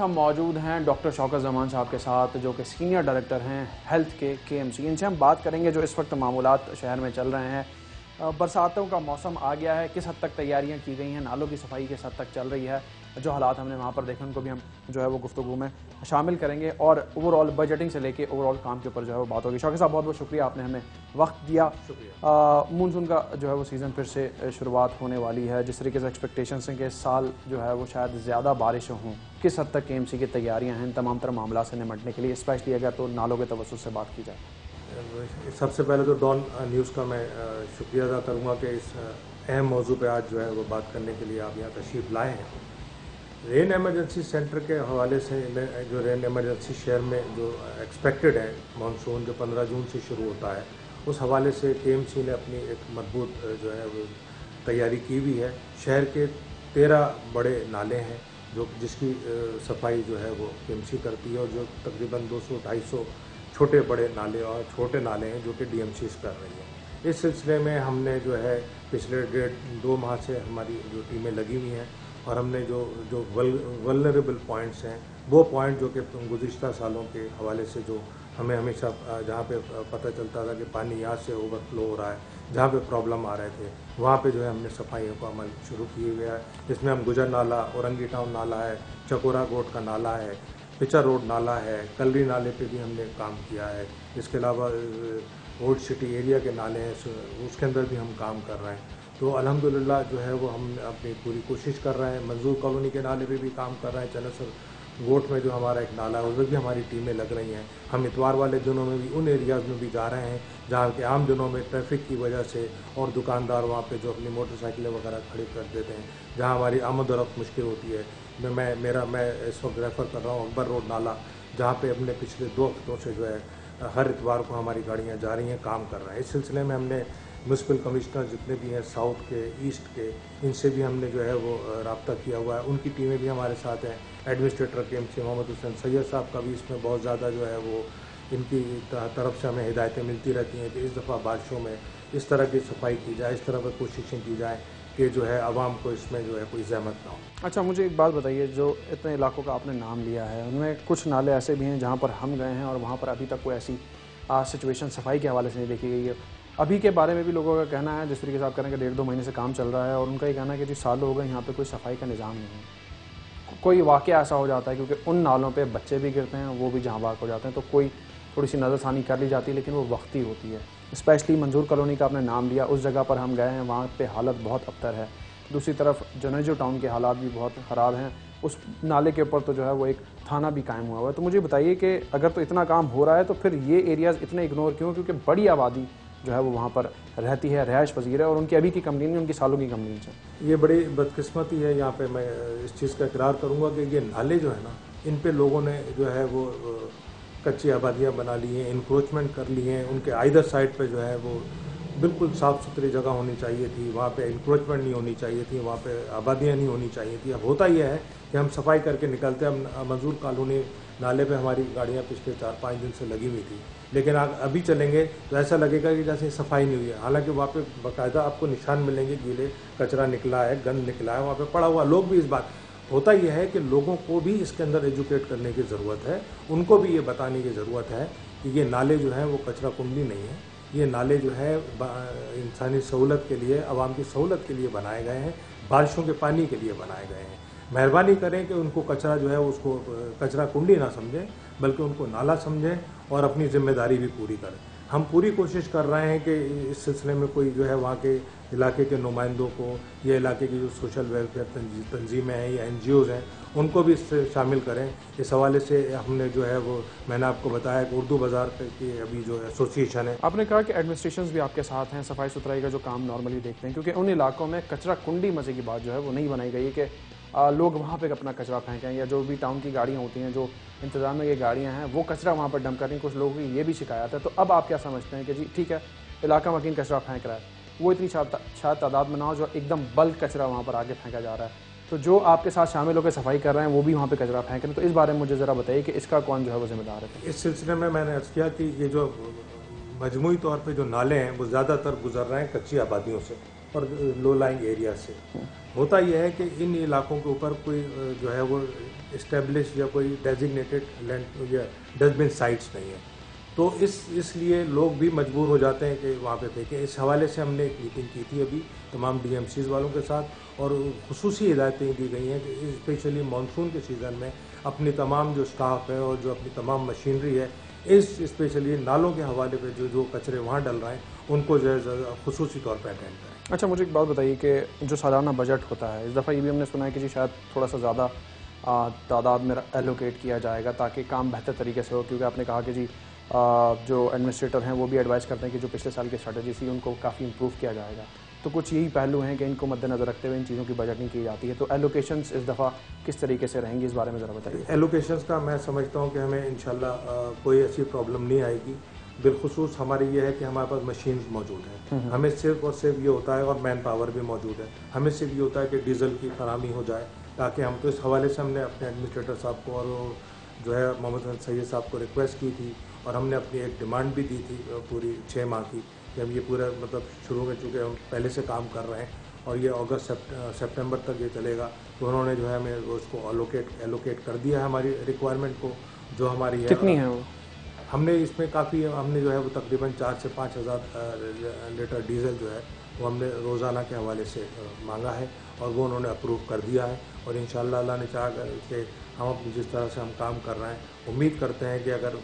ہم موجود ہیں ڈاکٹر شوکت زمان صاحب کے ساتھ جو کہ سینئر ڈائریکٹر ہیں ہیلتھ کے KMC. ان سے ہم بات کریں گے جو اس وقت معمولات شہر میں چل رہے ہیں. برساتوں کا موسم آ گیا ہے, کس حد تک تیاریاں کی گئی ہیں, نالوں کی صفائی کس حد تک چل رہی ہے, جو حالات ہم نے وہاں پر دیکھے ان کو بھی ہم جو ہے وہ گفتگو میں شامل کریں گے, اور اوور آل بجٹنگ سے لے کے اوور آل کام کے اوپر جو ہے وہ بات ہوگی. شوکت صاحب بہت بہت شکریہ, آپ نے ہمیں وقت دیا. مونسون کا جو ہے وہ سیزن پھر سے شروعات ہونے والی ہے, جس طریقے سے ایکسپیکٹیشنس ہیں کہ اس سال جو ہے وہ شاید زیادہ بارشیں ہوں, کس حد تک KMC کی تیاریاں ہیں ان تمام تر معاملات سے نمٹنے کے لیے, اسپیشلی اگر تو نالوں کے توسط سے بات کی جائے؟ سب سے پہلے تو ڈان نیوز کا میں شکریہ ادا کروں گا کہ اس اہم موضوع پہ آج جو ہے وہ بات کرنے کے لیے آپ یہاں تشریف لائے ہیں. رین ایمرجنسی سینٹر کے حوالے سے جو رین ایمرجنسی شہر میں جو ایکسپیکٹڈ ہے مانسون جو 15 جون سے شروع ہوتا ہے, اس حوالے سے KMC نے اپنی ایک مضبوط جو ہے وہ تیاری کی ہوئی ہے. شہر کے 13 بڑے نالے ہیں جس کی صفائی جو ہے وہ KMC کرتی ہے, اور جو تقریباً 200-250 چھوٹے بڑے نالے اور چھوٹے نالے ہیں جو کہ DMCs کر رہی ہیں. اس سلسلے میں ہم نے جو ہے پچھلے 1.5-2 ماہ سے ہماری جو ٹیمیں لگی ہوئی ہیں, اور ہم نے جو ولنریبل پوائنٹس ہیں وہ پوائنٹ جو کہ گزشتہ سالوں کے حوالے سے جو ہمیں ہمیشہ جہاں پہ پتہ چلتا تھا کہ پانی یہاں سے اوور فلو ہو رہا ہے, جہاں پہ پرابلم آ رہے تھے وہاں پہ جو ہے ہم نے صفائیوں کا عمل شروع کیے گیا ہے. جس میں ہم گجر نالہ, اورنگی ٹاؤن نالہ ہے, چکورا گوٹ کا نالہ ہے, پچر روڈ نالہ ہے, کلری نالے پہ بھی ہم نے کام کیا ہے. اس کے علاوہ اولڈ سٹی ایریا کے نالے ہیں, اس کے اندر بھی ہم کام کر رہے ہیں. تو الحمدللہ جو ہے وہ ہم اپنی پوری کوشش کر رہے ہیں. منظور کالونی کے نالے پہ بھی کام کر رہے ہیں. چنسر گوٹ میں جو ہمارا ایک نالہ ہے اس میں بھی ہماری ٹیمیں لگ رہی ہیں. ہم اتوار والے دنوں میں بھی ان ایریاز میں بھی جا رہے ہیں جہاں کہ عام دنوں میں ٹریفک کی وجہ سے اور دکاندار وہاں پہ جو اپنی موٹر سائیکلیں وغیرہ کھڑی کر دیتے ہیں, جہاں ہماری آمد و رفت مشکل ہوتی ہے. میں اس وقت ریفر کر رہا ہوں اکبر روڈ نالہ, جہاں پہ ہم نے پچھلے 2 ہفتوں سے جو ہے ہر اتوار کو ہماری گاڑیاں جا رہی ہیں, کام کر رہے ہیں. اس سلسلے میں ہم نے میونسپل کمشنر جتنے بھی ہیں ساؤتھ کے, ایسٹ کے, ان سے بھی ہم نے جو ہے وہ رابطہ کیا ہوا ہے. ان کی ٹیمیں بھی ہمارے ساتھ ہیں. ایڈمنسٹریٹر KMC محمد حسین سید صاحب کا بھی اس میں بہت زیادہ جو ہے وہ ان کی طرف سے ہمیں ہدایتیں ملتی رہتی ہیں کہ اس دفعہ بارشوں میں اس طرح کی صفائی کی جائے, اس طرح کی کوششیں کی جائیں کہ جو ہے عوام کو اس میں جو ہے کوئی زحمت نہ ہو. اچھا, مجھے ایک بات بتائیے, جو اتنے علاقوں کا آپ نے نام لیا ہے ان میں کچھ نالے ایسے بھی ہیں جہاں پر ہم گئے ہیں اور وہاں پر ابھی تک کوئی ایسی سچویشن صفائی کے حوالے سے نہیں دیکھی گئی ہے. ابھی کے بارے میں بھی لوگوں کا کہنا ہے, جس طریقے سے آپ کہہ رہے ہیں کہ 1.5-2 مہینے سے کام چل رہا ہے, اور ان کا یہ کہنا ہے کہ جی سالوں ہو گئے یہاں پہ کوئی صفائی کا نظام نہیں ہے. کوئی واقعہ ایسا ہو جاتا ہے کیونکہ ان نالوں پہ بچے بھی گرتے ہیں, وہ بھی جہاں بھاگ ہو جاتے ہیں, تو کوئی تھوڑی سی نظر ثانی کر لی جاتی ہے, لیکن وہ وقتی ہوتی ہے. اسپیشلی منظور کالونی کا آپ نے نام لیا, اس جگہ پر ہم گئے ہیں, وہاں پہ حالت بہت ابتر ہے. دوسری طرف جنیجو ٹاؤن کے حالات بھی بہت خراب ہیں. اس نالے کے اوپر تو جو ہے وہ ایک تھانہ بھی قائم ہوا ہوا ہے. تو مجھے بتائیے کہ اگر تو اتنا کام ہو رہا ہے تو پھر یہ ایریاز اتنے اگنور کیوں؟ کیونکہ بڑی آبادی جو ہے وہ وہاں پر رہتی ہے, رہائش پذیر ہے, اور ان کی ابھی کی کمپنی نہیں, ان کی سالوں کی کمپنی ہے. یہ بڑی بدقسمتی ہے. یہاں پہ میں اس چیز کا اقرار کروں گا کہ یہ نالے جو ہے نا, ان پہ لوگوں نے جو ہے وہ کچی آبادیاں بنا لی ہیں, انکروچمنٹ کر لی ہیں. ان کے آئدر سائڈ پہ جو ہے وہ بالکل صاف ستھری جگہ ہونی چاہیے تھی, وہاں پہ انکروچمنٹ نہیں ہونی چاہیے تھی, وہاں پہ آبادیاں نہیں ہونی چاہیے تھی. اب ہوتا یہ ہے کہ ہم صفائی کر کے نکلتے ہیں. ہم منظور کالونی نالے پہ ہماری گاڑیاں پچھلے 4-5 دن سے لگی ہوئی تھی, لیکن ابھی چلیں گے تو ایسا لگے گا کہ جیسے صفائی نہیں ہوئی ہے. حالانکہ وہاں پہ باقاعدہ آپ کو نشان ملیں گے, گیلے کچرا نکلا ہے, گند نکلا ہے, وہاں پہ پڑا ہوا. لوگ بھی اس بات, ہوتا یہ ہے کہ لوگوں کو بھی اس کے اندر ایجوکیٹ کرنے کی ضرورت ہے. ان کو بھی یہ بتانے کی ضرورت ہے کہ یہ نالے جو ہیں وہ کچرا کنڈی نہیں ہے. یہ نالے جو ہے انسانی سہولت کے لیے, عوام کی سہولت کے لیے بنائے گئے ہیں, بارشوں کے پانی کے لیے بنائے گئے ہیں. مہربانی کریں کہ ان کو کچرا جو ہے اس کو کچرا کنڈی نہ سمجھیں, بلکہ ان کو نالا سمجھیں اور اپنی ذمہ داری بھی پوری کریں. ہم پوری کوشش کر رہے ہیں کہ اس سلسلے میں کوئی جو ہے وہاں کے علاقے کے نمائندوں کو, یا علاقے کی جو سوشل ویلفیئر تنظیمیں ہیں یا NGOs ہیں, ان کو بھی اس سے شامل کریں. اس حوالے سے ہم نے جو ہے وہ, میں نے آپ کو بتایا کہ اردو بازار کی ابھی جو ایسوسیشن ہے. آپ نے کہا کہ ایڈمنسٹریشنز بھی آپ کے ساتھ ہیں, صفائی ستھرائی کا جو کام نارملی دیکھتے ہیں, کیونکہ ان علاقوں میں کچرا کنڈی مزے کی بات جو ہے وہ نہیں بنائی گئی ہے کہ لوگ وہاں پہ اپنا کچرا پھینکیں, یا جو بھی ٹاؤن کی گاڑیاں ہوتی ہیں, جو انتظامیہ کی گاڑیاں ہیں, وہ کچرا وہاں پر ڈمپ کر رہی ہیں. کچھ لوگوں کی یہ بھی شکایت ہے. تو اب آپ کیا سمجھتے ہیں کہ جی ٹھیک ہے علاقہ مکین کچرا پھینک رہا ہے, وہ اتنی شاید تعداد میں نہ ہو جو ایک دم بلک کچرا وہاں پر آگے پھینکا جا رہا ہے, تو جو آپ کے ساتھ شامل ہو کے صفائی کر رہے ہیں وہ بھی وہاں پہ کچرا پھینک رہے ہیں, تو اس بارے میں مجھے ذرا بتائیے کہ اس کا کون جو ہے وہ ذمہ دار ہے؟ اس سلسلے میں نے عرض کیا کہ یہ جو مجموعی طور پہ جو نالے ہیں وہ زیادہ تر گزر رہے ہیں کچی آبادیوں سے. اور لو لائنگ ایریا سے. ہوتا یہ ہے کہ ان علاقوں کے اوپر کوئی جو ہے وہ اسٹیبلش یا کوئی ڈیزگنیٹڈ لینڈ یا ڈسٹ بن سائٹس نہیں ہے, تو اس لیے لوگ بھی مجبور ہو جاتے ہیں کہ وہاں پہ پھینکیں. اس حوالے سے ہم نے ایک میٹنگ کی تھی ابھی تمام ڈی ایم سیز والوں کے ساتھ, اور خصوصی ہدایتیں دی گئی ہیں کہ اسپیشلی مانسون کے سیزن میں اپنی تمام جو اسٹاف ہے اور جو اپنی تمام مشینری ہے, اس اسپیشلی نالوں کے حوالے پہ جو کچرے وہاں ڈل رہے ہیں ان کو جو ہے خصوصی طور پہ اٹینڈ کریں. اچھا, مجھے ایک بات بتائیے کہ جو سالانہ بجٹ ہوتا ہے, اس دفعہ یہ بھی ہم نے سنا ہے کہ جی شاید تھوڑا سا زیادہ تعداد میں ایلوکیٹ کیا جائے گا تاکہ کام بہتر طریقے سے ہو, کیونکہ آپ نے کہا کہ جی جو ایڈمنسٹریٹر ہیں وہ بھی ایڈوائز کرتے ہیں کہ جو پچھلے سال کی اسٹریٹجی تھی ان کو کافی امپروو کیا جائے گا. تو کچھ یہی پہلو ہیں کہ ان کو مد نظر رکھتے ہوئے ان چیزوں کی بجٹنگ کی جاتی ہے. تو ایلوکیشنز اس دفعہ کس طریقے سے رہیں گی, اس بارے میں ذرا بتائیے. ایلوکیشنز کا میں سمجھتا ہوں کہ ہمیں انشاءاللہ کوئی ایسی پرابلم نہیں آئے گی. بالخصوص ہماری یہ ہے کہ ہمارے پاس مشینز موجود ہیں, ہمیں صرف اور صرف یہ ہوتا ہے, اور مین پاور بھی موجود ہے, ہمیں صرف یہ ہوتا ہے کہ ڈیزل کی فراہمی ہو جائے تاکہ ہم. تو اس حوالے سے ہم نے اپنے ایڈمنسٹریٹر صاحب کو اور جو ہے محمد حسن سید صاحب کو ریکویسٹ کی تھی, اور ہم نے اپنی ایک ڈیمانڈ بھی دی تھی پوری 6 ماہ کی کہ ہم یہ پورا مطلب شروع میں چونکہ ہم پہلے سے کام کر رہے ہیں اور یہ اگست سپٹمبر تک یہ چلے گا, تو انہوں نے جو ہے ہمیں اس کو ایلوکیٹ کر دیا ہے ہماری ریکوائرمنٹ کو جو ہماری ہے. کتنی ہے وہ؟ ہم نے اس میں کافی ہم نے جو ہے وہ تقریباً 4 سے 5 ہزار لیٹر ڈیزل جو ہے وہ ہم نے روزانہ کے حوالے سے مانگا ہے, اور وہ انہوں نے اپروو کر دیا ہے. اور انشاءاللہ اللہ نے چاہا کہ ہم جس طرح سے ہم کام کر رہے ہیں امید کرتے ہیں کہ اگر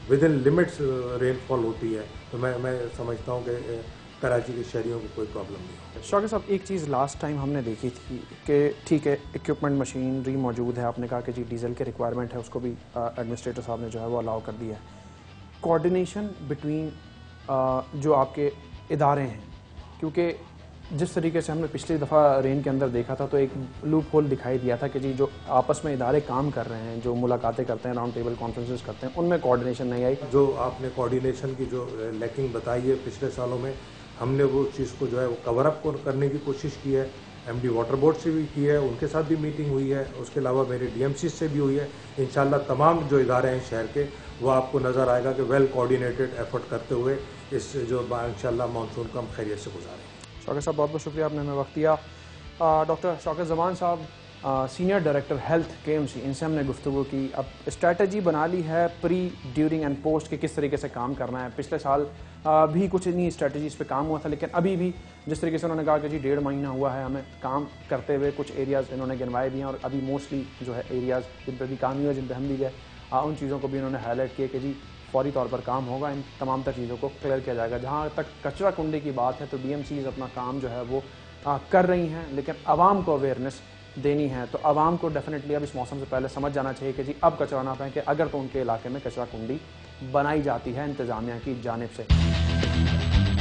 ود ان لمٹس رین فال ہوتی ہے تو میں سمجھتا ہوں کہ کراچی کے شہریوں کو کوئی پرابلم نہیں ہوگی. شوکت صاحب, ایک چیز لاسٹ ٹائم ہم نے دیکھی تھی کہ ٹھیک ہے اکوپمنٹ مشینری موجود ہے, آپ نے کہا کہ جی ڈیزل کے ریکوائرمنٹ ہے اس کو بھی ایڈمنسٹریٹر صاحب نے جو ہے وہ الاؤ کر دیا ہے. کوآرڈینیشن بٹوین جو آپ کے ادارے ہیں, کیونکہ جس طریقے سے ہم نے پچھلی دفعہ رین کے اندر دیکھا تھا تو ایک لوپ ہول دکھائی دیا تھا کہ جی جو آپس میں ادارے کام کر رہے ہیں, جو ملاقاتیں کرتے ہیں, راؤنڈ ٹیبل کانفرنسز کرتے ہیں, ان میں کوآرڈینیشن نہیں آئی. جو آپ نے کوآرڈینیشن کی جو لیکنگ بتائی ہے پچھلے سالوں میں, ہم نے وہ چیز کو جو ہے وہ کور اپ کرنے کی کوشش کی ہے. ایم ڈی واٹر بورڈ سے بھی کی ہے, ان کے ساتھ بھی میٹنگ ہوئی ہے, اس کے علاوہ میرے ڈی ایم سی سے بھی ہوئی ہے. انشاءاللہ تمام جو ادارے ہیں شہر کے وہ آپ کو نظر آئے گا کہ ویل کوآرڈینیٹڈ ایفرٹ کرتے ہوئے اس جو انشاءاللہ مانسون کو ہم خیریت سے گزاریں. شوکت صاحب, بہت بہت شکریہ, آپ نے ہمیں وقت دیا. ڈاکٹر شوکت زمان صاحب, سینئر ڈائریکٹر ہیلتھ KMC, ان سے ہم نے گفتگو کی. اب اسٹریٹجی بنا لی ہے پری, ڈیورنگ اینڈ پوسٹ کہ کس طریقے سے کام کرنا ہے. پچھلے سال بھی کچھ انہی اسٹریٹجیز پہ کام ہوا تھا, لیکن ابھی بھی جس طریقے سے انہوں نے کہا کہ جی 1.5 مہینہ ہوا ہے ہمیں کام کرتے ہوئے, کچھ ایریاز انہوں نے گنوائے بھی ہیں, اور ابھی موسٹلی جو ہے ایریاز جن پہ بھی کام ہوا, جن پہ ہم بھی گئے, ان چیزوں کو بھی انہوں نے ہائی لائٹ کیا کہ جی فوری طور پر کام ہوگا, ان تمام تر چیزوں کو کلیئر کیا جائے گا. جہاں تک کچرا کنڈی کی بات ہے تو DMCs اپنا کام جو ہے وہ کر رہی ہیں, لیکن عوام کو اویئرنیس دینی ہے. تو عوام کو ڈیفینیٹلی اب اس موسم سے پہلے سمجھ جانا چاہیے کہ جی اب کچرا نہ پھینکے, اگر تو ان کے علاقے میں کچرا کنڈی بنائی جاتی ہے انتظامیہ کی جانب سے.